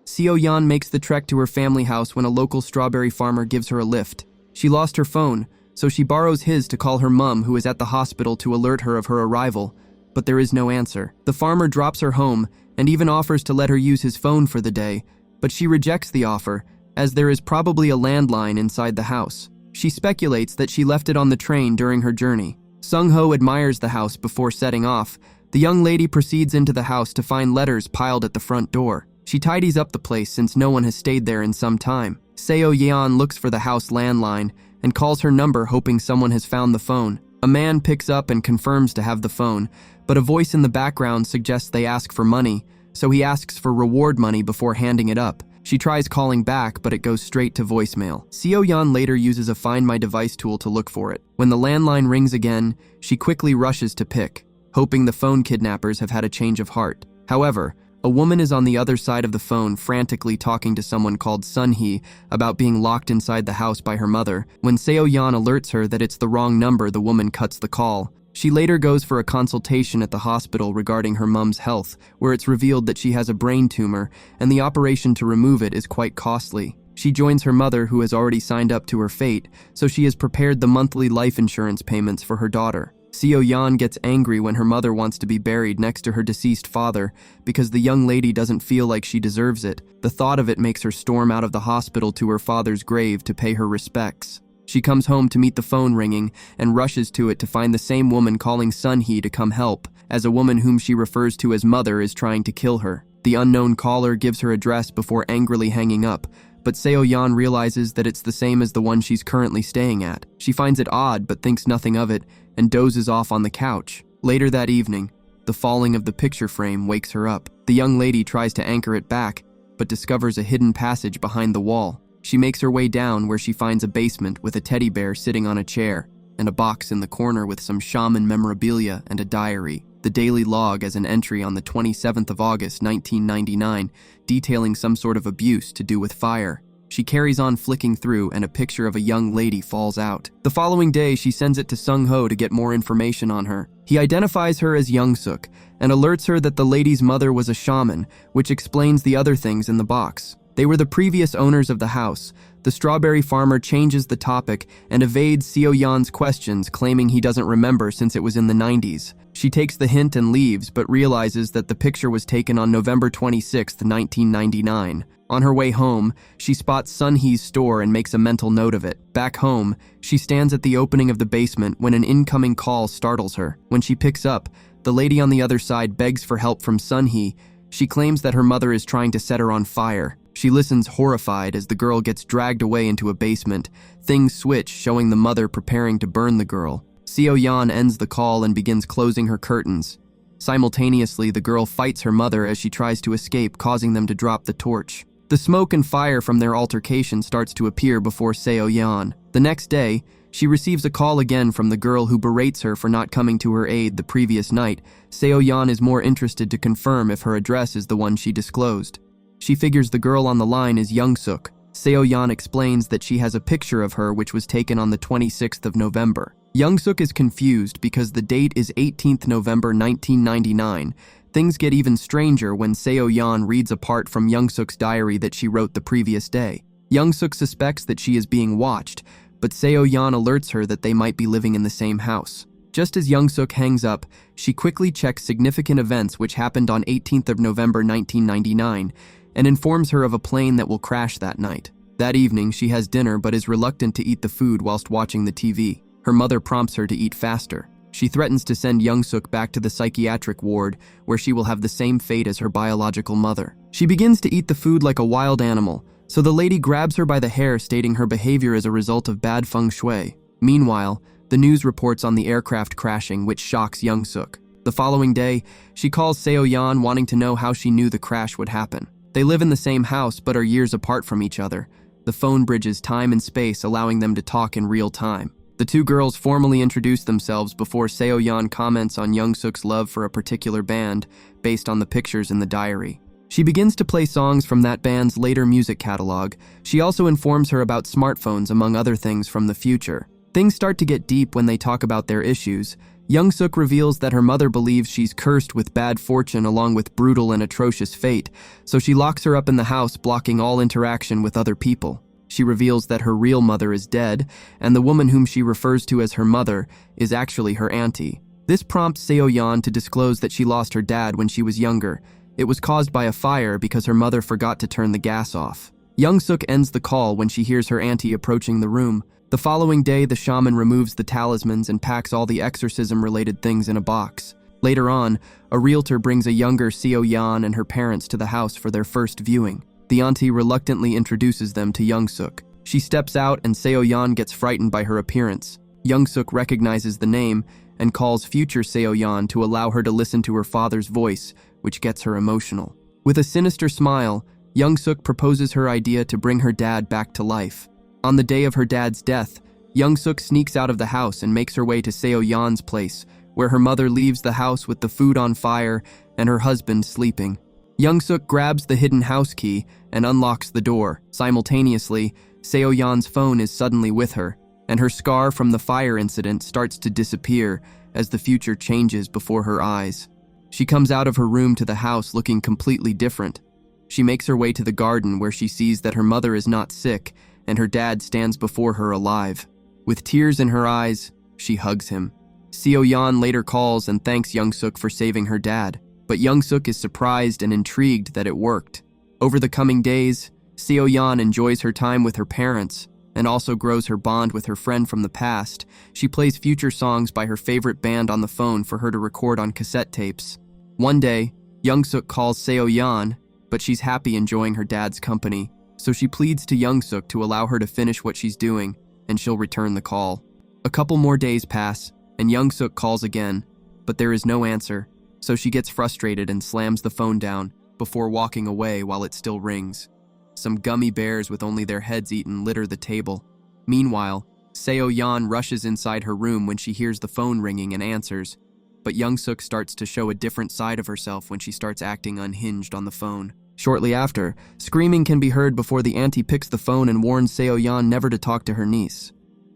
Seo-yeon makes the trek to her family house when a local strawberry farmer gives her a lift. She lost her phone, so she borrows his to call her mum, who is at the hospital, to alert her of her arrival, but there is no answer. The farmer drops her home and even offers to let her use his phone for the day, but she rejects the offer, as there is probably a landline inside the house. She speculates that she left it on the train during her journey. Sung-ho admires the house before setting off. The young lady proceeds into the house to find letters piled at the front door. She tidies up the place since no one has stayed there in some time. Seo-yeon looks for the house landline and calls her number, hoping someone has found the phone. A man picks up and confirms to have the phone, but a voice in the background suggests they ask for money, so he asks for reward money before handing it up. She tries calling back, but it goes straight to voicemail. Seo-yeon later uses a Find My Device tool to look for it. When the landline rings again, she quickly rushes to pick, hoping the phone kidnappers have had a change of heart. However, a woman is on the other side of the phone frantically talking to someone called Sun-hee about being locked inside the house by her mother. When Seo-yeon alerts her that it's the wrong number, the woman cuts the call. She later goes for a consultation at the hospital regarding her mum's health, where it's revealed that she has a brain tumor, and the operation to remove it is quite costly. She joins her mother, who has already signed up to her fate, so she has prepared the monthly life insurance payments for her daughter. Seo-yeon gets angry when her mother wants to be buried next to her deceased father because the young lady doesn't feel like she deserves it. The thought of it makes her storm out of the hospital to her father's grave to pay her respects. She comes home to meet the phone ringing and rushes to it to find the same woman calling Sun-hee to come help, as a woman whom she refers to as mother is trying to kill her. The unknown caller gives her address before angrily hanging up, but Seo-yeon realizes that it's the same as the one she's currently staying at. She finds it odd but thinks nothing of it and dozes off on the couch. Later that evening, the falling of the picture frame wakes her up. The young lady tries to anchor it back, but discovers a hidden passage behind the wall. She makes her way down, where she finds a basement with a teddy bear sitting on a chair and a box in the corner with some shaman memorabilia and a diary. The daily log as an entry on the 27th of August, 1999, detailing some sort of abuse to do with fire. She carries on flicking through, and a picture of a young lady falls out. The following day, she sends it to Sung-ho to get more information on her. He identifies her as Young-suk and alerts her that the lady's mother was a shaman, which explains the other things in the box. They were the previous owners of the house. The strawberry farmer changes the topic and evades Seo-yeon's questions, claiming he doesn't remember since it was in the 90s. She takes the hint and leaves, but realizes that the picture was taken on November 26, 1999. On her way home, she spots Sun-hee's store and makes a mental note of it. Back home, she stands at the opening of the basement when an incoming call startles her. When she picks up, the lady on the other side begs for help from Sun-hee. She claims that her mother is trying to set her on fire. She listens horrified as the girl gets dragged away into a basement. Things switch, showing the mother preparing to burn the girl. Seo-yeon ends the call and begins closing her curtains. Simultaneously, the girl fights her mother as she tries to escape, causing them to drop the torch. The smoke and fire from their altercation starts to appear before Seo-yeon. The next day, she receives a call again from the girl who berates her for not coming to her aid the previous night. Seo-yeon is more interested to confirm if her address is the one she disclosed. She figures the girl on the line is Young-suk. Seo-yeon explains that she has a picture of her which was taken on the 26th of November. Young-suk is confused because the date is 18th November 1999. Things get even stranger when Seo-yeon reads a part from Young-suk's diary that she wrote the previous day. Young-suk suspects that she is being watched, but Seo-yeon alerts her that they might be living in the same house. Just as Young-suk hangs up, she quickly checks significant events which happened on 18th of November 1999 and informs her of a plane that will crash that night. That evening, she has dinner but is reluctant to eat the food whilst watching the TV. Her mother prompts her to eat faster. She threatens to send Young-suk back to the psychiatric ward, where she will have the same fate as her biological mother. She begins to eat the food like a wild animal, so the lady grabs her by the hair, stating her behavior is a result of bad feng shui. Meanwhile, the news reports on the aircraft crashing, which shocks Young-suk. The following day, she calls Seo-yeon wanting to know how she knew the crash would happen. They live in the same house but are years apart from each other. The phone bridges time and space, allowing them to talk in real time. The two girls formally introduce themselves before Seo-yeon comments on Young-suk's love for a particular band based on the pictures in the diary. She begins to play songs from that band's later music catalog. She also informs her about smartphones, among other things, from the future. Things start to get deep when they talk about their issues. Young Suk reveals that her mother believes she's cursed with bad fortune along with brutal and atrocious fate, so she locks her up in the house, blocking all interaction with other people. She reveals that her real mother is dead, and the woman whom she refers to as her mother is actually her auntie. This prompts Seo-yeon to disclose that she lost her dad when she was younger. It was caused by a fire because her mother forgot to turn the gas off. Young Suk ends the call when she hears her auntie approaching the room. The following day, the shaman removes the talismans and packs all the exorcism-related things in a box. Later on, a realtor brings a younger Seo-yeon and her parents to the house for their first viewing. The auntie reluctantly introduces them to Young Suk. She steps out and Seo-yeon gets frightened by her appearance. Young Suk recognizes the name and calls future Seo-yeon to allow her to listen to her father's voice, which gets her emotional. With a sinister smile, Young Suk proposes her idea to bring her dad back to life. On the day of her dad's death, Young Suk sneaks out of the house and makes her way to Seo-yeon's place, where her mother leaves the house with the food on fire and her husband sleeping. Young Suk grabs the hidden house key and unlocks the door. Simultaneously, Seo-yeon's phone is suddenly with her, and her scar from the fire incident starts to disappear as the future changes before her eyes. She comes out of her room to the house looking completely different. She makes her way to the garden where she sees that her mother is not sick and her dad stands before her alive. With tears in her eyes, she hugs him. Seo-yeon later calls and thanks Young Suk for saving her dad, but Young Suk is surprised and intrigued that it worked. Over the coming days, Seo-yeon enjoys her time with her parents and also grows her bond with her friend from the past. She plays future songs by her favorite band on the phone for her to record on cassette tapes. One day, Young Suk calls Seo-yeon, but she's happy enjoying her dad's company, so she pleads to Young Suk to allow her to finish what she's doing, and she'll return the call. A couple more days pass, and Young Suk calls again, but there is no answer, so she gets frustrated and slams the phone down before walking away while it still rings. Some gummy bears with only their heads eaten litter the table. Meanwhile, Seo-yeon rushes inside her room when she hears the phone ringing and answers, but Young Suk starts to show a different side of herself when she starts acting unhinged on the phone. Shortly after, screaming can be heard before the auntie picks the phone and warns Seo-yeon never to talk to her niece.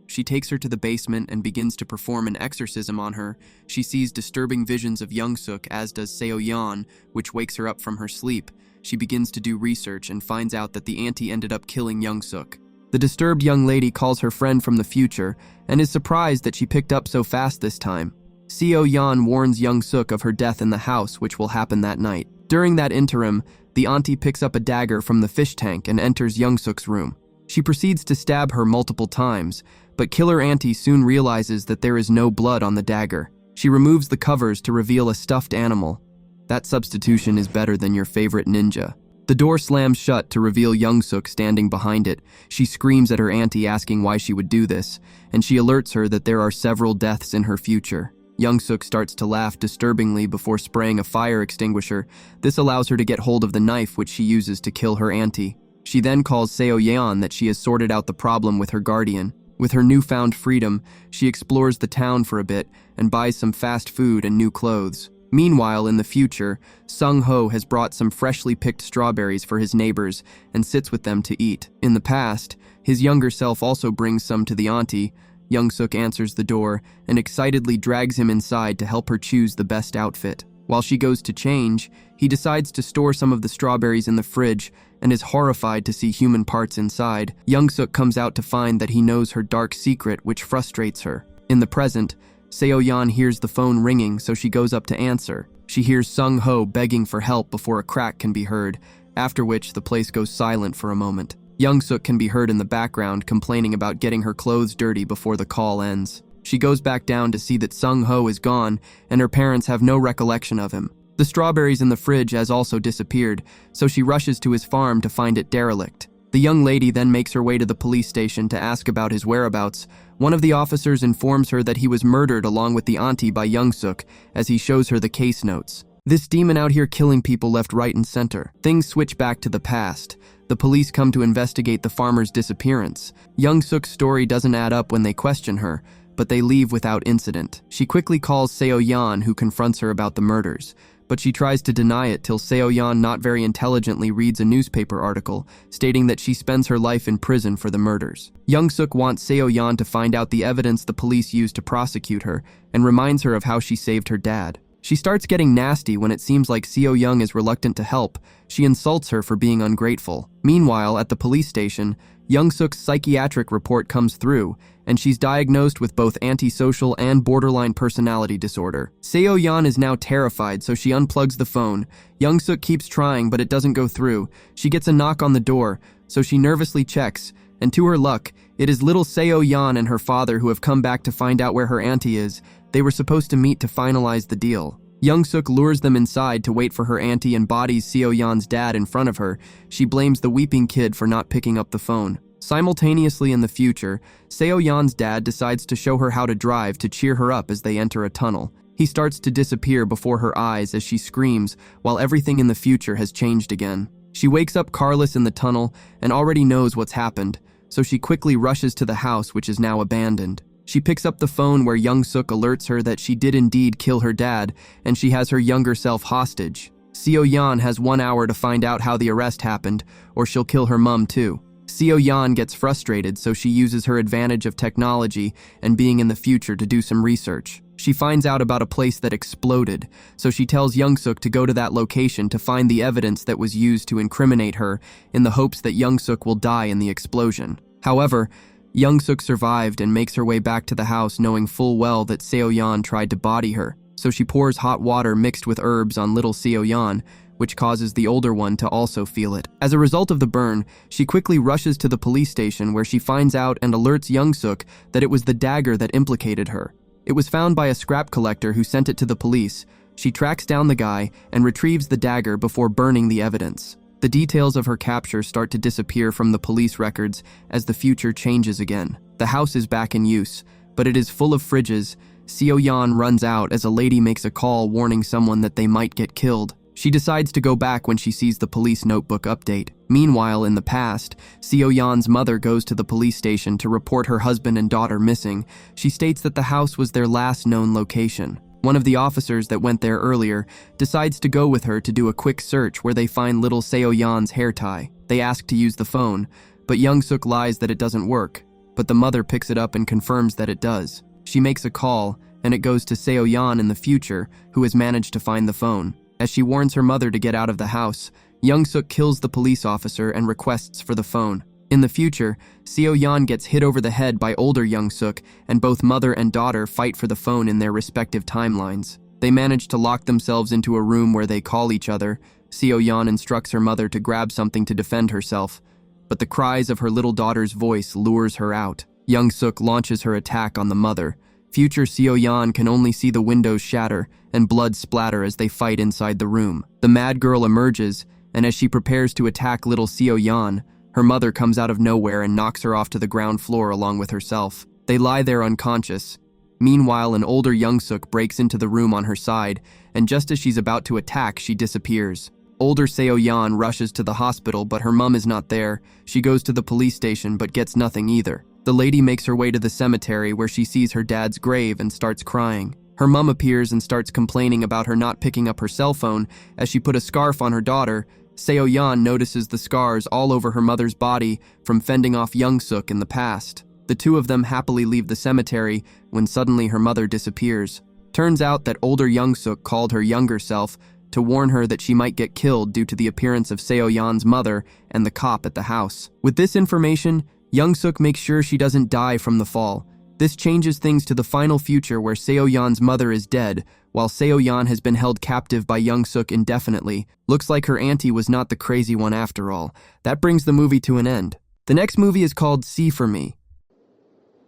She takes her to the basement and begins to perform an exorcism on her. She sees disturbing visions of Young Suk, as does Seo-yeon, which wakes her up from her sleep. She begins to do research and finds out that the auntie ended up killing Young Suk. The disturbed young lady calls her friend from the future and is surprised that she picked up so fast this time. Seo-yeon warns Young Suk of her death in the house, which will happen that night. During that interim, the auntie picks up a dagger from the fish tank and enters Young Suk's room. She proceeds to stab her multiple times, but killer auntie soon realizes that there is no blood on the dagger. She removes the covers to reveal a stuffed animal. That substitution is better than your favorite ninja. The door slams shut to reveal Young Suk standing behind it. She screams at her auntie asking why she would do this, and she alerts her that there are several deaths in her future. Young Suk starts to laugh disturbingly before spraying a fire extinguisher. This allows her to get hold of the knife which she uses to kill her auntie. She then calls Seo-yeon that she has sorted out the problem with her guardian. With her newfound freedom, she explores the town for a bit and buys some fast food and new clothes. Meanwhile, in the future, Sung-ho has brought some freshly picked strawberries for his neighbors and sits with them to eat. In the past, his younger self also brings some to the auntie. Young Suk answers the door and excitedly drags him inside to help her choose the best outfit. While she goes to change, he decides to store some of the strawberries in the fridge and is horrified to see human parts inside. Young Suk comes out to find that he knows her dark secret, which frustrates her. In the present, Seo-yeon hears the phone ringing, so she goes up to answer. She hears Sung-ho begging for help before a crack can be heard, after which the place goes silent for a moment. Young Suk can be heard in the background complaining about getting her clothes dirty before the call ends. She goes back down to see that Sung-ho is gone and her parents have no recollection of him. The strawberries in the fridge has also disappeared, so she rushes to his farm to find it derelict. The young lady then makes her way to the police station to ask about his whereabouts. One of the officers informs her that he was murdered along with the auntie by Young Suk, as he shows her the case notes. This demon out here killing people left, right, and center. Things switch back to the past. The police come to investigate the farmer's disappearance. Young Suk's story doesn't add up when they question her, but they leave without incident. She quickly calls Seo-yeon, who confronts her about the murders, but she tries to deny it till Seo-yeon not very intelligently reads a newspaper article stating that she spends her life in prison for the murders. Young-suk wants Seo-yeon to find out the evidence the police used to prosecute her and reminds her of how she saved her dad. She starts getting nasty when it seems like Seo-yeon is reluctant to help. She insults her for being ungrateful. Meanwhile, at the police station, Young-suk's psychiatric report comes through, and she's diagnosed with both antisocial and borderline personality disorder. Seo-yeon is now terrified, so she unplugs the phone. Young-suk keeps trying, but it doesn't go through. She gets a knock on the door, so she nervously checks, and to her luck, it is little Seo-yeon and her father who have come back to find out where her auntie is. They were supposed to meet to finalize the deal. Young-suk lures them inside to wait for her auntie and bodies Seo-yeon's dad in front of her. She blames the weeping kid for not picking up the phone. Simultaneously in the future, Seo-yeon's dad decides to show her how to drive to cheer her up as they enter a tunnel. He starts to disappear before her eyes as she screams, while everything in the future has changed again. She wakes up carless in the tunnel and already knows what's happened, so she quickly rushes to the house, which is now abandoned. She picks up the phone where Young-suk alerts her that she did indeed kill her dad, and she has her younger self hostage. Seo-yeon has 1 hour to find out how the arrest happened, or she'll kill her mum too. Seo-yeon gets frustrated, so she uses her advantage of technology and being in the future to do some research. She finds out about a place that exploded, so she tells Young-suk to go to that location to find the evidence that was used to incriminate her, in the hopes that Young-suk will die in the explosion. However, Young-suk survived and makes her way back to the house knowing full well that Seo-yeon tried to body her, so she pours hot water mixed with herbs on little Seo-yeon, which causes the older one to also feel it. As a result of the burn, she quickly rushes to the police station where she finds out and alerts Young-suk that it was the dagger that implicated her. It was found by a scrap collector who sent it to the police. She tracks down the guy and retrieves the dagger before burning the evidence. The details of her capture start to disappear from the police records as the future changes again. The house is back in use, but it is full of fridges. Seo-yeon runs out as a lady makes a call warning someone that they might get killed. She decides to go back when she sees the police notebook update. Meanwhile, in the past, Seo-yeon's mother goes to the police station to report her husband and daughter missing. She states that the house was their last known location. One of the officers that went there earlier decides to go with her to do a quick search where they find little Seo-yeon's hair tie. They ask to use the phone, but Young-suk lies that it doesn't work, but the mother picks it up and confirms that it does. She makes a call, and it goes to Seo-yeon in the future, who has managed to find the phone. As she warns her mother to get out of the house, Young-suk kills the police officer and requests for the phone. In the future, Seo-yeon gets hit over the head by older Young-suk, and both mother and daughter fight for the phone in their respective timelines. They manage to lock themselves into a room where they call each other. Seo-yeon instructs her mother to grab something to defend herself, but the cries of her little daughter's voice lures her out. Young-suk launches her attack on the mother. Future Seo-yeon can only see the windows shatter and blood splatter as they fight inside the room. The mad girl emerges, and as she prepares to attack little Seo-yeon, her mother comes out of nowhere and knocks her off to the ground floor along with herself. They lie there unconscious. Meanwhile, an older Young-suk breaks into the room on her side, and just as she's about to attack, she disappears. Older Seo-yeon rushes to the hospital, but her mum is not there. She goes to the police station, but gets nothing either. The lady makes her way to the cemetery where she sees her dad's grave and starts crying. Her mum appears and starts complaining about her not picking up her cell phone as she put a scarf on her daughter. Seo-yeon notices the scars all over her mother's body from fending off Young-suk in the past. The two of them happily leave the cemetery when suddenly her mother disappears. Turns out that older Young-suk called her younger self to warn her that she might get killed due to the appearance of Seo-yeon's mother and the cop at the house. With this information, Young-suk makes sure she doesn't die from the fall. This changes things to the final future where Seo-yeon's mother is dead, while Seo-yeon has been held captive by Young-suk indefinitely. Looks like her auntie was not the crazy one after all. That brings the movie to an end. The next movie is called See For Me.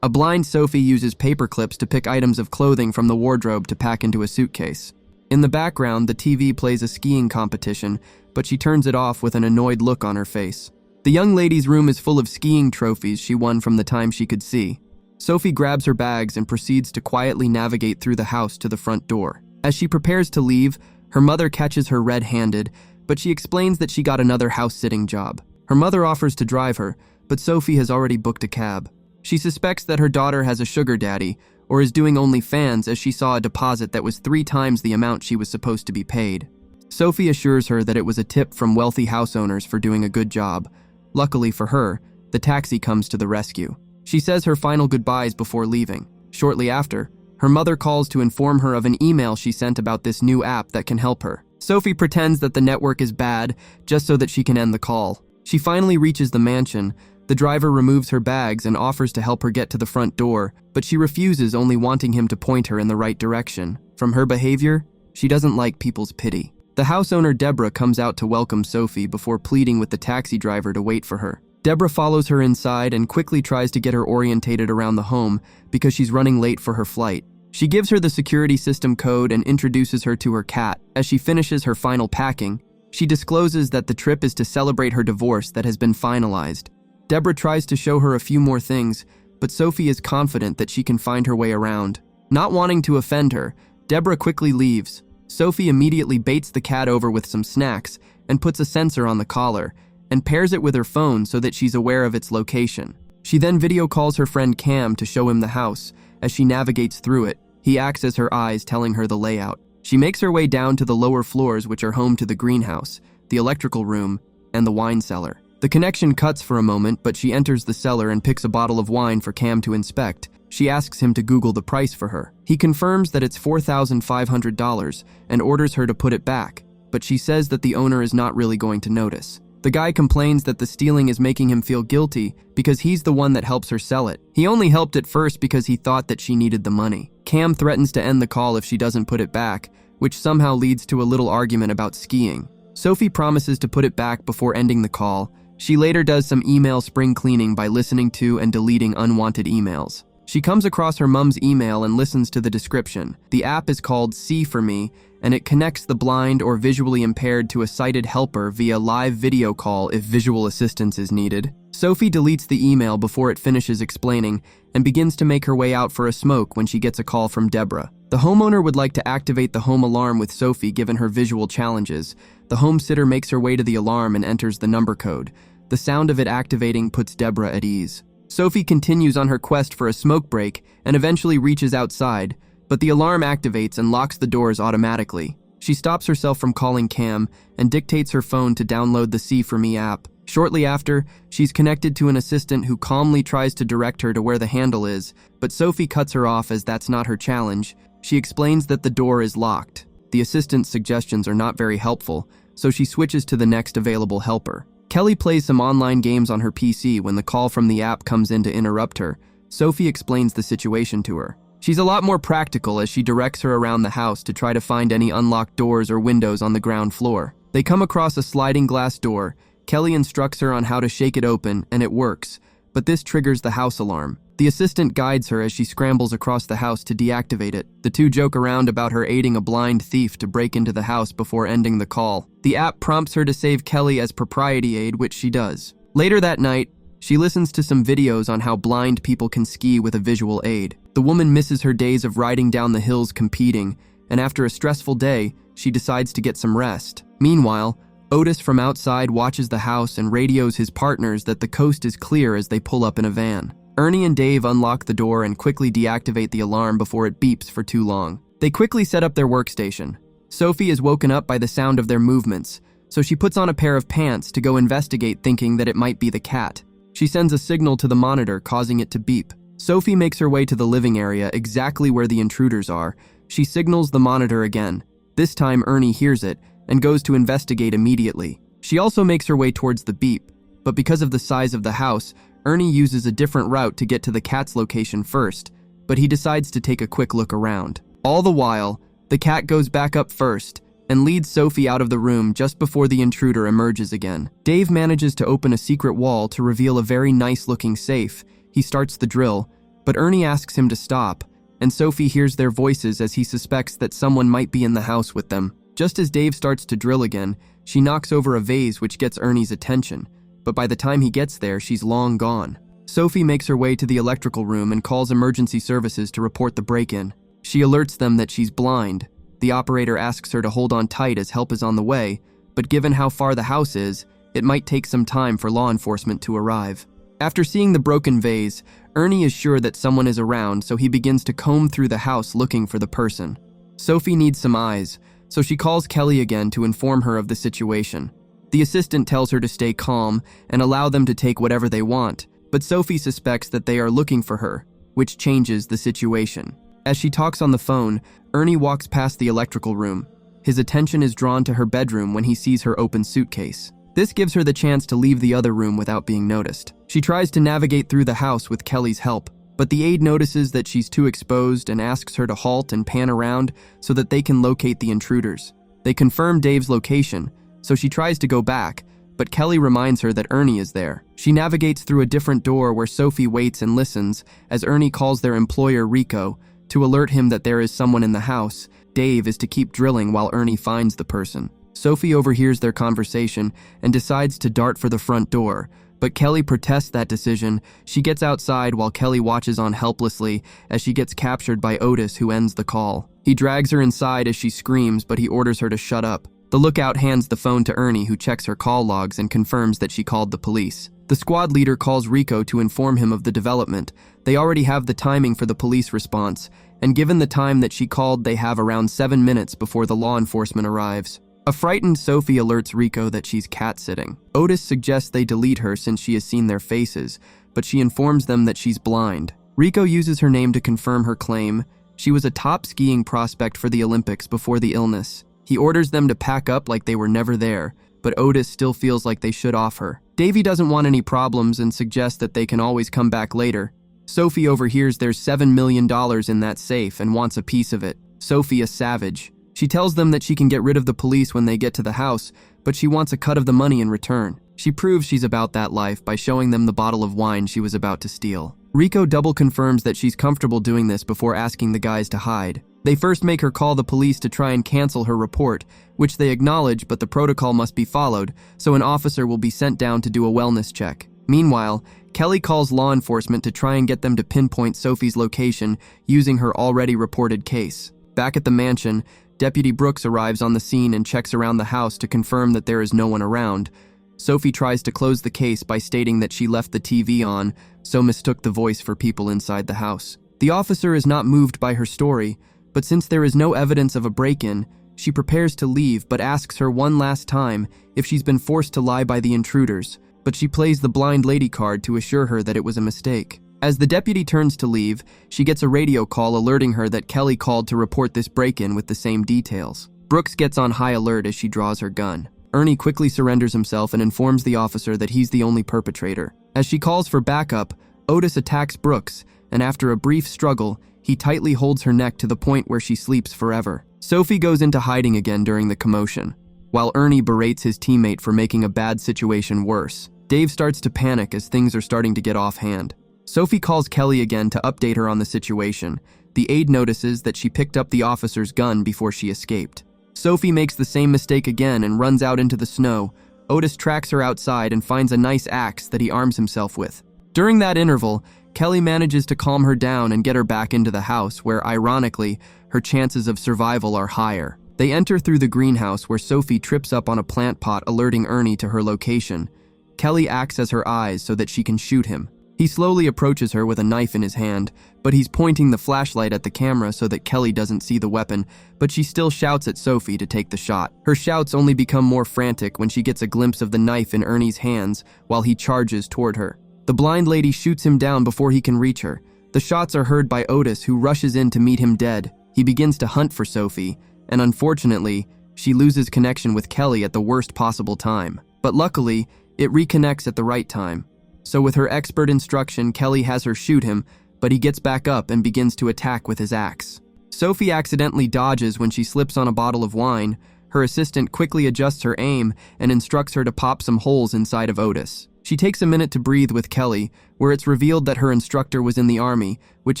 A blind Sophie uses paper clips to pick items of clothing from the wardrobe to pack into a suitcase. In the background, the TV plays a skiing competition, but she turns it off with an annoyed look on her face. The young lady's room is full of skiing trophies she won from the time she could see. Sophie grabs her bags and proceeds to quietly navigate through the house to the front door. As she prepares to leave, her mother catches her red-handed, but she explains that she got another house-sitting job. Her mother offers to drive her, but Sophie has already booked a cab. She suspects that her daughter has a sugar daddy, or is doing OnlyFans as she saw a deposit that was 3 times the amount she was supposed to be paid. Sophie assures her that it was a tip from wealthy house owners for doing a good job. Luckily for her, the taxi comes to the rescue. She says her final goodbyes before leaving. Shortly after, her mother calls to inform her of an email she sent about this new app that can help her. Sophie pretends that the network is bad just so that she can end the call. She finally reaches the mansion. The driver removes her bags and offers to help her get to the front door, but she refuses, only wanting him to point her in the right direction. From her behavior, she doesn't like people's pity. The house owner Deborah comes out to welcome Sophie before pleading with the taxi driver to wait for her. Deborah follows her inside and quickly tries to get her orientated around the home because she's running late for her flight. She gives her the security system code and introduces her to her cat. As she finishes her final packing, she discloses that the trip is to celebrate her divorce that has been finalized. Deborah tries to show her a few more things, but Sophie is confident that she can find her way around. Not wanting to offend her, Deborah quickly leaves. Sophie immediately baits the cat over with some snacks and puts a sensor on the collar and pairs it with her phone so that she's aware of its location. She then video calls her friend Cam to show him the house. As she navigates through it, he acts as her eyes, telling her the layout. She makes her way down to the lower floors, which are home to the greenhouse, the electrical room, and the wine cellar. The connection cuts for a moment, but she enters the cellar and picks a bottle of wine for Cam to inspect. She asks him to Google the price for her. He confirms that it's $4,500 and orders her to put it back, but she says that the owner is not really going to notice. The guy complains that the stealing is making him feel guilty because he's the one that helps her sell it. He only helped at first because he thought that she needed the money. Cam threatens to end the call if she doesn't put it back, which somehow leads to a little argument about skiing. Sophie promises to put it back before ending the call. She later does some email spring cleaning by listening to and deleting unwanted emails. She comes across her mom's email and listens to the description. The app is called See For Me, and it connects the blind or visually impaired to a sighted helper via live video call if visual assistance is needed. Sophie deletes the email before it finishes explaining and begins to make her way out for a smoke when she gets a call from Deborah. The homeowner would like to activate the home alarm with Sophie given her visual challenges. The home sitter makes her way to the alarm and enters the number code. The sound of it activating puts Deborah at ease. Sophie continues on her quest for a smoke break and eventually reaches outside, but the alarm activates and locks the doors automatically. She stops herself from calling Cam and dictates her phone to download the See For Me app. Shortly after, she's connected to an assistant who calmly tries to direct her to where the handle is, but Sophie cuts her off as that's not her challenge. She explains that the door is locked. The assistant's suggestions are not very helpful, so she switches to the next available helper. Kelly plays some online games on her PC when the call from the app comes in to interrupt her. Sophie explains the situation to her. She's a lot more practical as she directs her around the house to try to find any unlocked doors or windows on the ground floor. They come across a sliding glass door. Kelly instructs her on how to shake it open, and it works, but this triggers the house alarm. The assistant guides her as she scrambles across the house to deactivate it. The two joke around about her aiding a blind thief to break into the house before ending the call. The app prompts her to save Kelly as propriety aid, which she does. Later that night, she listens to some videos on how blind people can ski with a visual aid. The woman misses her days of riding down the hills competing, and after a stressful day, she decides to get some rest. Meanwhile, Otis from outside watches the house and radios his partners that the coast is clear as they pull up in a van. Ernie and Dave unlock the door and quickly deactivate the alarm before it beeps for too long. They quickly set up their workstation. Sophie is woken up by the sound of their movements, so she puts on a pair of pants to go investigate, thinking that it might be the cat. She sends a signal to the monitor, causing it to beep. Sophie makes her way to the living area, exactly where the intruders are. She signals the monitor again. This time Ernie hears it and goes to investigate immediately. She also makes her way towards the beep, but because of the size of the house, Ernie uses a different route to get to the cat's location first, but he decides to take a quick look around. All the while, the cat goes back up first and leads Sophie out of the room just before the intruder emerges again. Dave manages to open a secret wall to reveal a very nice-looking safe. He starts the drill, but Ernie asks him to stop, and Sophie hears their voices as he suspects that someone might be in the house with them. Just as Dave starts to drill again, she knocks over a vase which gets Ernie's attention, but by the time he gets there, she's long gone. Sophie makes her way to the electrical room and calls emergency services to report the break-in. She alerts them that she's blind. The operator asks her to hold on tight as help is on the way, but given how far the house is, it might take some time for law enforcement to arrive. After seeing the broken vase, Ernie is sure that someone is around, so he begins to comb through the house looking for the person. Sophie needs some eyes, so she calls Kelly again to inform her of the situation. The assistant tells her to stay calm and allow them to take whatever they want, but Sophie suspects that they are looking for her, which changes the situation. As she talks on the phone, Ernie walks past the electrical room. His attention is drawn to her bedroom when he sees her open suitcase. This gives her the chance to leave the other room without being noticed. She tries to navigate through the house with Kelly's help, but the aide notices that she's too exposed and asks her to halt and pan around so that they can locate the intruders. They confirm Dave's location, so she tries to go back, but Kelly reminds her that Ernie is there. She navigates through a different door where Sophie waits and listens as Ernie calls their employer Rico to alert him that there is someone in the house. Dave is to keep drilling while Ernie finds the person. Sophie overhears their conversation and decides to dart for the front door, but Kelly protests that decision. She gets outside while Kelly watches on helplessly as she gets captured by Otis, who ends the call. He drags her inside as she screams, but he orders her to shut up. The lookout hands the phone to Ernie, who checks her call logs and confirms that she called the police. The squad leader calls Rico to inform him of the development. They already have the timing for the police response, and given the time that she called, they have around 7 minutes before the law enforcement arrives. A frightened Sophie alerts Rico that she's cat-sitting. Otis suggests they delete her since she has seen their faces, but she informs them that she's blind. Rico uses her name to confirm her claim. She was a top skiing prospect for the Olympics before the illness. He orders them to pack up like they were never there, but Otis still feels like they should off her. Davy doesn't want any problems and suggests that they can always come back later. Sophie overhears there's $7 million in that safe and wants a piece of it. Sophie is savage. She tells them that she can get rid of the police when they get to the house, but she wants a cut of the money in return. She proves she's about that life by showing them the bottle of wine she was about to steal. Rico double confirms that she's comfortable doing this before asking the guys to hide. They first make her call the police to try and cancel her report, which they acknowledge, but the protocol must be followed, so an officer will be sent down to do a wellness check. Meanwhile, Kelly calls law enforcement to try and get them to pinpoint Sophie's location using her already reported case. Back at the mansion, Deputy Brooks arrives on the scene and checks around the house to confirm that there is no one around. Sophie tries to close the case by stating that she left the TV on, so mistook the voice for people inside the house. The officer is not moved by her story, but since there is no evidence of a break-in, she prepares to leave but asks her one last time if she's been forced to lie by the intruders, but she plays the blind lady card to assure her that it was a mistake. As the deputy turns to leave, she gets a radio call alerting her that Kelly called to report this break-in with the same details. Brooks gets on high alert as she draws her gun. Ernie quickly surrenders himself and informs the officer that he's the only perpetrator. As she calls for backup, Otis attacks Brooks, and after a brief struggle, he tightly holds her neck to the point where she sleeps forever. Sophie goes into hiding again during the commotion, while Ernie berates his teammate for making a bad situation worse. Dave starts to panic as things are starting to get off hand. Sophie calls Kelly again to update her on the situation. The aide notices that she picked up the officer's gun before she escaped. Sophie makes the same mistake again and runs out into the snow. Otis tracks her outside and finds a nice axe that he arms himself with. During that interval, Kelly manages to calm her down and get her back into the house where, ironically, her chances of survival are higher. They enter through the greenhouse where Sophie trips up on a plant pot, alerting Ernie to her location. Kelly acts as her eyes so that she can shoot him. He slowly approaches her with a knife in his hand, but he's pointing the flashlight at the camera so that Kelly doesn't see the weapon, but she still shouts at Sophie to take the shot. Her shouts only become more frantic when she gets a glimpse of the knife in Ernie's hands while he charges toward her. The blind lady shoots him down before he can reach her. The shots are heard by Otis, who rushes in to meet him dead. He begins to hunt for Sophie, and unfortunately, she loses connection with Kelly at the worst possible time. But luckily, it reconnects at the right time. So with her expert instruction, Kelly has her shoot him, but he gets back up and begins to attack with his axe. Sophie accidentally dodges when she slips on a bottle of wine. Her assistant quickly adjusts her aim and instructs her to pop some holes inside of Otis. She takes a minute to breathe with Kelly, where it's revealed that her instructor was in the army, which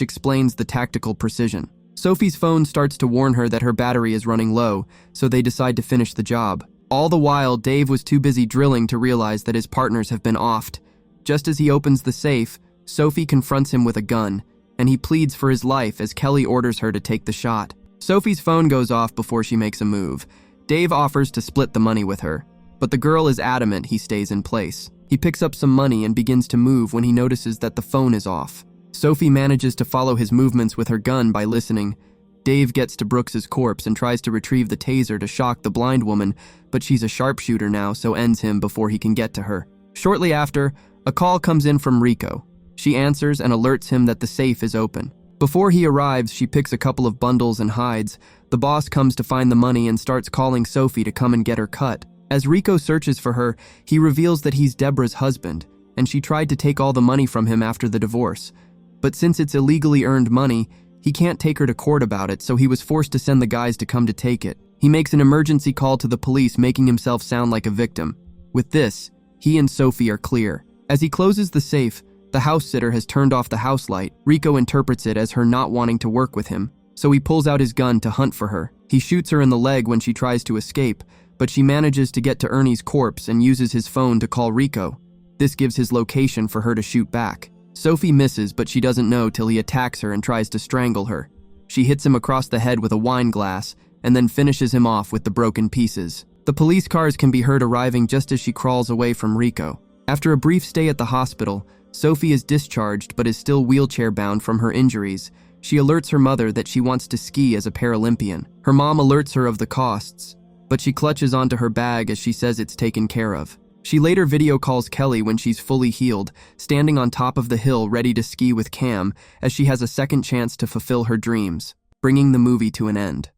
explains the tactical precision. Sophie's phone starts to warn her that her battery is running low, so they decide to finish the job. All the while, Dave was too busy drilling to realize that his partners have been offed. Just as he opens the safe, Sophie confronts him with a gun, and he pleads for his life as Kelly orders her to take the shot. Sophie's phone goes off before she makes a move. Dave offers to split the money with her, but the girl is adamant he stays in place. He He picks up some money and begins to move when he notices that the phone is off. Sophie manages to follow his movements with her gun by listening. Dave gets to Brooks's corpse and tries to retrieve the taser to shock the blind woman, but she's a sharpshooter now, so ends him before he can get to her. Shortly after, a call comes in from Rico. She answers and alerts him that the safe is open. Before he arrives, she picks a couple of bundles and hides. The boss comes to find the money and starts calling Sophie to come and get her cut. As Rico searches for her, he reveals that he's Deborah's husband, and she tried to take all the money from him after the divorce. But since it's illegally earned money, he can't take her to court about it, so he was forced to send the guys to come to take it. He makes an emergency call to the police, making himself sound like a victim. With this, he and Sophie are clear. As he closes the safe, the house sitter has turned off the house light. Rico interprets it as her not wanting to work with him, so he pulls out his gun to hunt for her. He shoots her in the leg when she tries to escape, but she manages to get to Ernie's corpse and uses his phone to call Rico. This gives his location for her to shoot back. Sophie misses, but she doesn't know till he attacks her and tries to strangle her. She hits him across the head with a wine glass and then finishes him off with the broken pieces. The police cars can be heard arriving just as she crawls away from Rico. After a brief stay at the hospital, Sophie is discharged but is still wheelchair-bound from her injuries. She alerts her mother that she wants to ski as a Paralympian. Her mom alerts her of the costs, but she clutches onto her bag as she says it's taken care of. She later video calls Kelly when she's fully healed, standing on top of the hill ready to ski with Cam, as she has a second chance to fulfill her dreams, bringing the movie to an end.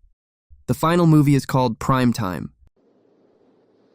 The final movie is called Primetime.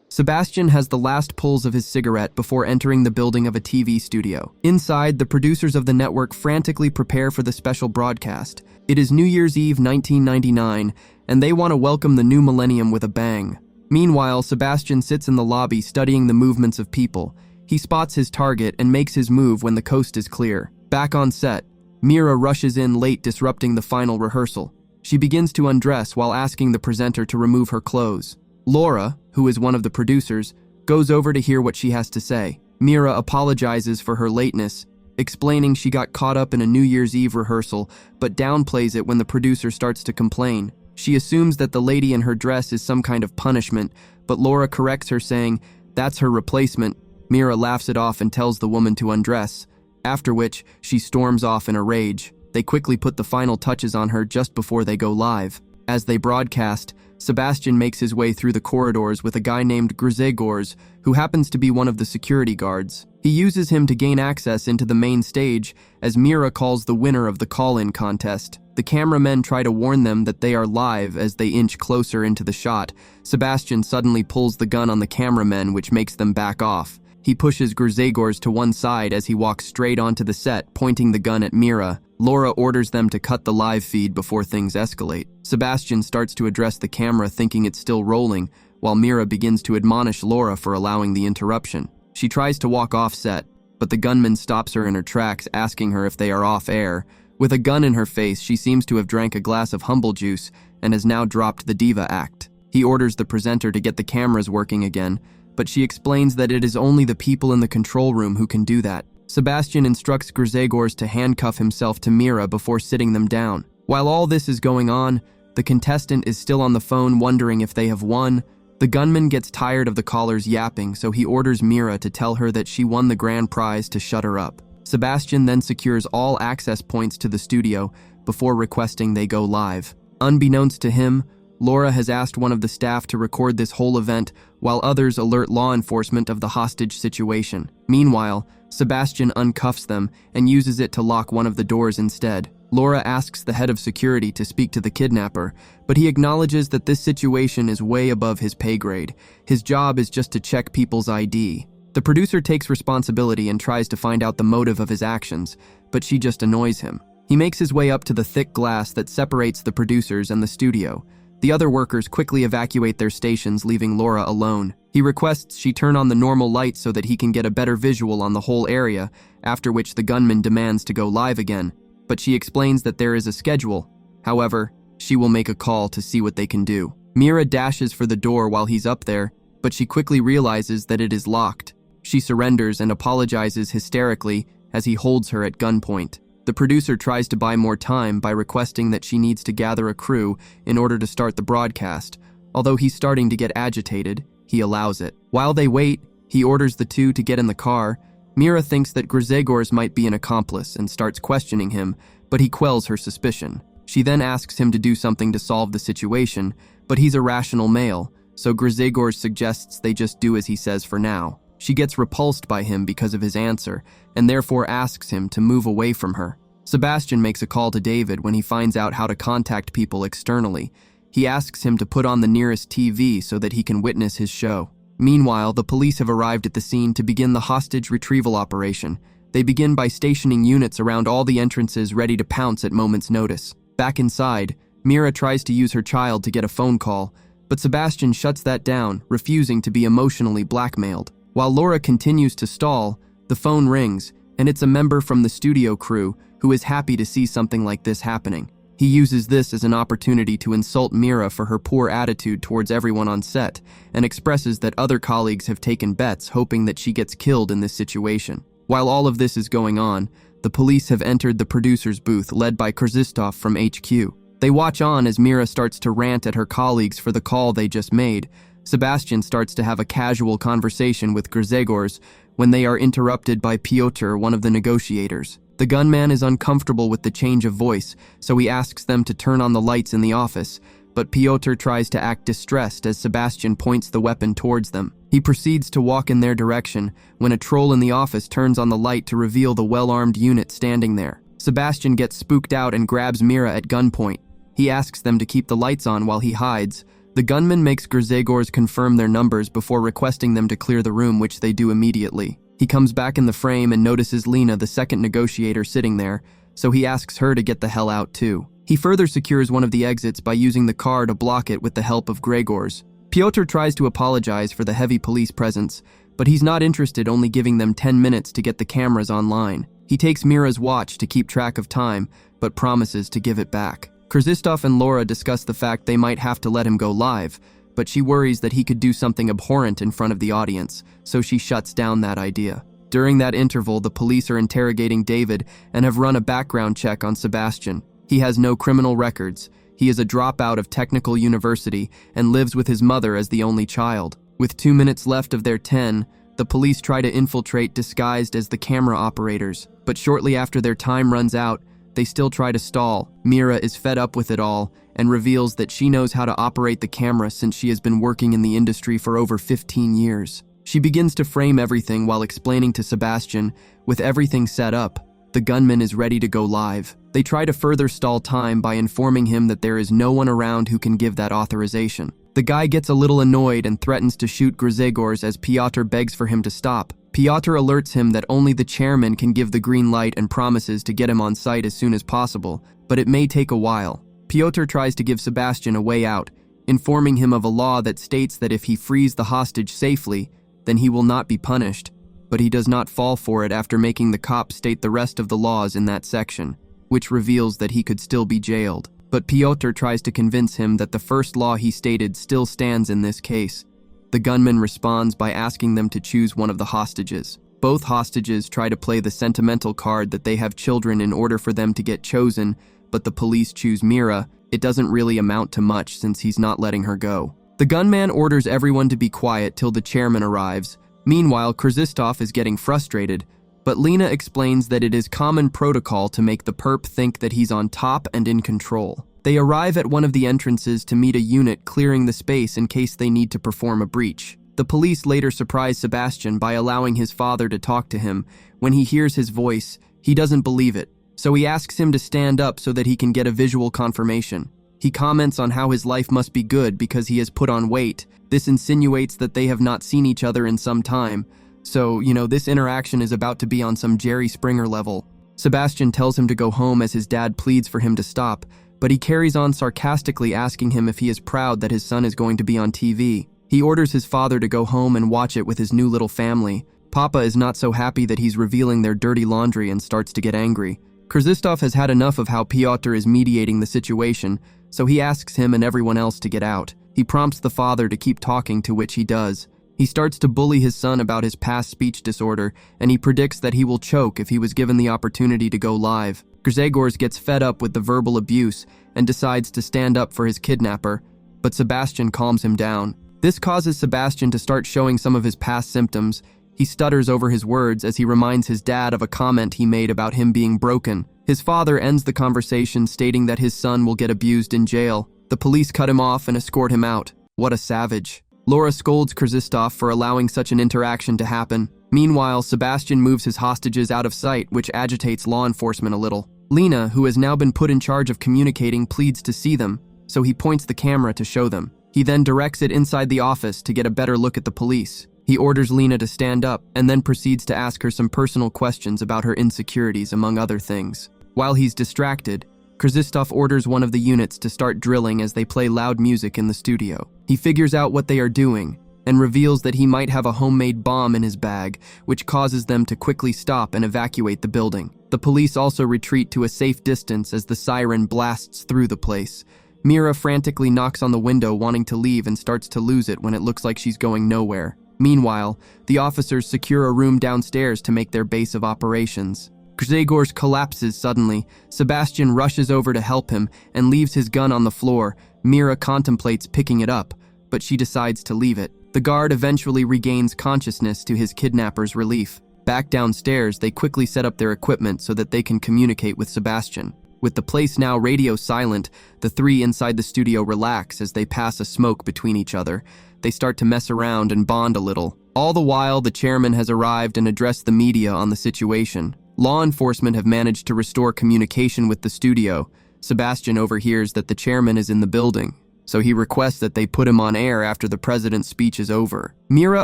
Sebastian has the last pulls of his cigarette before entering the building of a TV studio. Inside, the producers of the network frantically prepare for the special broadcast. It is New Year's Eve 1999, and they want to welcome the new millennium with a bang. Meanwhile, Sebastian sits in the lobby studying the movements of people. He spots his target and makes his move when the coast is clear. Back on set, Mira rushes in late, disrupting the final rehearsal. She begins to undress while asking the presenter to remove her clothes. Laura, who is one of the producers, goes over to hear what she has to say. Mira apologizes for her lateness, explaining she got caught up in a New Year's Eve rehearsal, but downplays it when the producer starts to complain. She assumes that the lady in her dress is some kind of punishment, but Laura corrects her, saying that's her replacement. Mira laughs it off and tells the woman to undress, after which she storms off in a rage. They quickly put the final touches on her just before they go live. As they broadcast, Sebastian makes his way through the corridors with a guy named Grzegorz, who happens to be one of the security guards. He uses him to gain access into the main stage, as Mira calls the winner of the call-in contest. The cameramen try to warn them that they are live as they inch closer into the shot. Sebastian suddenly pulls the gun on the cameramen, which makes them back off. He pushes Grzegorz to one side as he walks straight onto the set, pointing the gun at Mira. Laura orders them to cut the live feed before things escalate. Sebastian starts to address the camera, thinking it's still rolling, while Mira begins to admonish Laura for allowing the interruption. She tries to walk off set, but the gunman stops her in her tracks, asking her if they are off air. With a gun in her face, she seems to have drank a glass of humble juice and has now dropped the diva act. He orders the presenter to get the cameras working again, but she explains that it is only the people in the control room who can do that. Sebastian instructs Grzegorz to handcuff himself to Mira before sitting them down. While all this is going on, the contestant is still on the phone wondering if they have won. The gunman gets tired of the callers yapping, so he orders Mira to tell her that she won the grand prize to shut her up. Sebastian then secures all access points to the studio before requesting they go live. Unbeknownst to him, Laura has asked one of the staff to record this whole event, while others alert law enforcement of the hostage situation. Meanwhile, Sebastian uncuffs them and uses it to lock one of the doors instead. Laura asks the head of security to speak to the kidnapper, but he acknowledges that this situation is way above his pay grade. His job is just to check people's ID. The producer takes responsibility and tries to find out the motive of his actions, but she just annoys him. He makes his way up to the thick glass that separates the producers and the studio. The other workers quickly evacuate their stations, leaving Laura alone. He requests she turn on the normal lights so that he can get a better visual on the whole area, after which the gunman demands to go live again, but she explains that there is a schedule. However, she will make a call to see what they can do. Mira dashes for the door while he's up there, but she quickly realizes that it is locked. She surrenders and apologizes hysterically as he holds her at gunpoint. The producer tries to buy more time by requesting that she needs to gather a crew in order to start the broadcast. Although he's starting to get agitated, he allows it. While they wait, He orders the two to get in the car. Mira thinks that Grzegorz might be an accomplice and starts questioning him, but he quells her suspicion. She then asks him to do something to solve the situation, but he's a rational male, so Grzegorz suggests they just do as he says for now. She gets repulsed by him because of his answer, and therefore asks him to move away from her. Sebastian makes a call to David when he finds out how to contact people externally. He asks him to put on the nearest TV so that he can witness his show. Meanwhile, the police have arrived at the scene to begin the hostage retrieval operation. They begin by stationing units around all the entrances ready to pounce at moment's notice. Back inside, Mira tries to use her child to get a phone call, but Sebastian shuts that down, refusing to be emotionally blackmailed. While Laura continues to stall, the phone rings, and it's a member from the studio crew who is happy to see something like this happening. He uses this as an opportunity to insult Mira for her poor attitude towards everyone on set, and expresses that other colleagues have taken bets hoping that she gets killed in this situation. While all of this is going on, the police have entered the producer's booth led by Krzysztof from HQ. They watch on as Mira starts to rant at her colleagues for the call they just made. Sebastian starts to have a casual conversation with Grzegorz when they are interrupted by Piotr, one of the negotiators. The gunman is uncomfortable with the change of voice, so he asks them to turn on the lights in the office, but Piotr tries to act distressed as Sebastian points the weapon towards them. He proceeds to walk in their direction when a troll in the office turns on the light to reveal the well-armed unit standing there. Sebastian gets spooked out and grabs Mira at gunpoint. He asks them to keep the lights on while he hides. The gunman makes Grzegorz confirm their numbers before requesting them to clear the room, which they do immediately. He comes back in the frame and notices Lena, the second negotiator, sitting there, so he asks her to get the hell out too. He further secures one of the exits by using the car to block it with the help of Grzegorz. Piotr tries to apologize for the heavy police presence, but he's not interested, only giving them 10 minutes to get the cameras online. He takes Mira's watch to keep track of time, but promises to give it back. Krzysztof and Laura discuss the fact they might have to let him go live, but she worries that he could do something abhorrent in front of the audience, so she shuts down that idea. During that interval, the police are interrogating David and have run a background check on Sebastian. He has no criminal records. He is a dropout of Technical University and lives with his mother as the only child. With 2 minutes left of their 10, the police try to infiltrate disguised as the camera operators, but shortly after their time runs out, they still try to stall. Mira is fed up with it all and reveals that she knows how to operate the camera since she has been working in the industry for over 15 years. She begins to frame everything while explaining to Sebastian, with everything set up, the gunman is ready to go live. They try to further stall time by informing him that there is no one around who can give that authorization. The guy gets a little annoyed and threatens to shoot Grzegorz as Piotr begs for him to stop. Piotr alerts him that only the chairman can give the green light and promises to get him on site as soon as possible, but it may take a while. Piotr tries to give Sebastian a way out, informing him of a law that states that if he frees the hostage safely, then he will not be punished, but he does not fall for it after making the cop state the rest of the laws in that section, which reveals that he could still be jailed. But Piotr tries to convince him that the first law he stated still stands in this case. The gunman responds by asking them to choose one of the hostages. Both hostages try to play the sentimental card that they have children in order for them to get chosen, but the police choose Mira. It doesn't really amount to much since he's not letting her go. The gunman orders everyone to be quiet till the chairman arrives. Meanwhile, Krzysztof is getting frustrated, but Lena explains that it is common protocol to make the perp think that he's on top and in control. They arrive at one of the entrances to meet a unit clearing the space in case they need to perform a breach. The police later surprise Sebastian by allowing his father to talk to him. When he hears his voice, he doesn't believe it, so he asks him to stand up so that he can get a visual confirmation. He comments on how his life must be good because he has put on weight. This insinuates that they have not seen each other in some time. So, this interaction is about to be on some Jerry Springer level. Sebastian tells him to go home as his dad pleads for him to stop, but he carries on sarcastically asking him if he is proud that his son is going to be on TV. He orders his father to go home and watch it with his new little family. Papa is not so happy that he's revealing their dirty laundry and starts to get angry. Krzysztof has had enough of how Piotr is mediating the situation, so he asks him and everyone else to get out. He prompts the father to keep talking, to which he does. He starts to bully his son about his past speech disorder, and he predicts that he will choke if he was given the opportunity to go live. Grzegorz gets fed up with the verbal abuse and decides to stand up for his kidnapper, but Sebastian calms him down. This causes Sebastian to start showing some of his past symptoms. He stutters over his words as he reminds his dad of a comment he made about him being broken. His father ends the conversation stating that his son will get abused in jail. The police cut him off and escort him out. What a savage. Laura scolds Krzysztof for allowing such an interaction to happen. Meanwhile, Sebastian moves his hostages out of sight, which agitates law enforcement a little. Lena, who has now been put in charge of communicating, pleads to see them, so he points the camera to show them. He then directs it inside the office to get a better look at the police. He orders Lena to stand up and then proceeds to ask her some personal questions about her insecurities, among other things. While he's distracted, Krzysztof orders one of the units to start drilling as they play loud music in the studio. He figures out what they are doing and reveals that he might have a homemade bomb in his bag, which causes them to quickly stop and evacuate the building. The police also retreat to a safe distance as the siren blasts through the place. Mira frantically knocks on the window wanting to leave and starts to lose it when it looks like she's going nowhere. Meanwhile, the officers secure a room downstairs to make their base of operations. Grzegorz collapses suddenly. Sebastian rushes over to help him and leaves his gun on the floor. Mira contemplates picking it up, but she decides to leave it. The guard eventually regains consciousness to his kidnapper's relief. Back downstairs, they quickly set up their equipment so that they can communicate with Sebastian. With the place now radio silent, the three inside the studio relax as they pass a smoke between each other. They start to mess around and bond a little. All the while, the chairman has arrived and addressed the media on the situation. Law enforcement have managed to restore communication with the studio. Sebastian overhears that the chairman is in the building, so he requests that they put him on air after the president's speech is over. Mira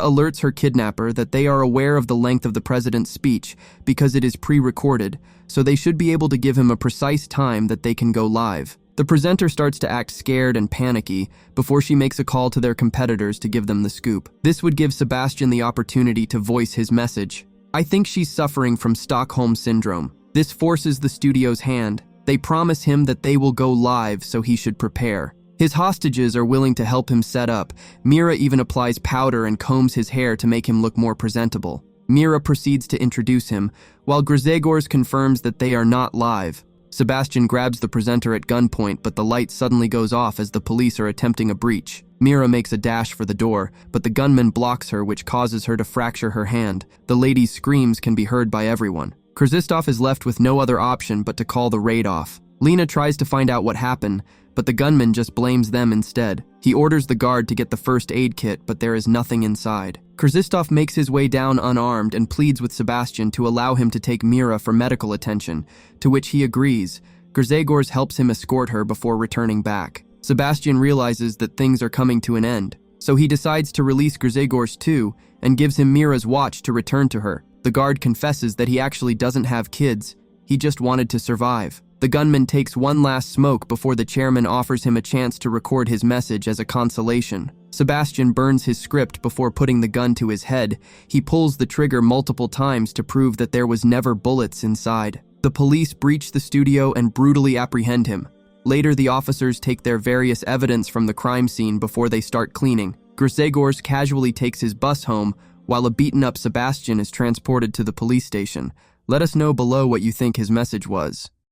alerts her kidnapper that they are aware of the length of the president's speech because it is pre-recorded, so they should be able to give him a precise time that they can go live. The presenter starts to act scared and panicky before she makes a call to their competitors to give them the scoop. This would give Sebastian the opportunity to voice his message. I think she's suffering from Stockholm Syndrome. This forces the studio's hand. They promise him that they will go live, so he should prepare. His hostages are willing to help him set up. Mira even applies powder and combs his hair to make him look more presentable. Mira proceeds to introduce him, while Grzegorz confirms that they are not live. Sebastian grabs the presenter at gunpoint, but the light suddenly goes off as the police are attempting a breach. Mira makes a dash for the door, but the gunman blocks her, which causes her to fracture her hand. The lady's screams can be heard by everyone. Krzysztof is left with no other option but to call the raid off. Lena tries to find out what happened, but the gunman just blames them instead. He orders the guard to get the first aid kit, but there is nothing inside. Krzysztof makes his way down unarmed and pleads with Sebastian to allow him to take Mira for medical attention, to which he agrees. Grzegorz helps him escort her before returning back. Sebastian realizes that things are coming to an end, so he decides to release Grzegorz too and gives him Mira's watch to return to her. The guard confesses that he actually doesn't have kids, he just wanted to survive. The gunman takes one last smoke before the chairman offers him a chance to record his message as a consolation. Sebastian burns his script before putting the gun to his head. He pulls the trigger multiple times to prove that there was never bullets inside. The police breach the studio and brutally apprehend him. Later, the officers take their various evidence from the crime scene before they start cleaning. Grzegorz casually takes his bus home, while a beaten-up Sebastian is transported to the police station. Let us know below what you think his message was.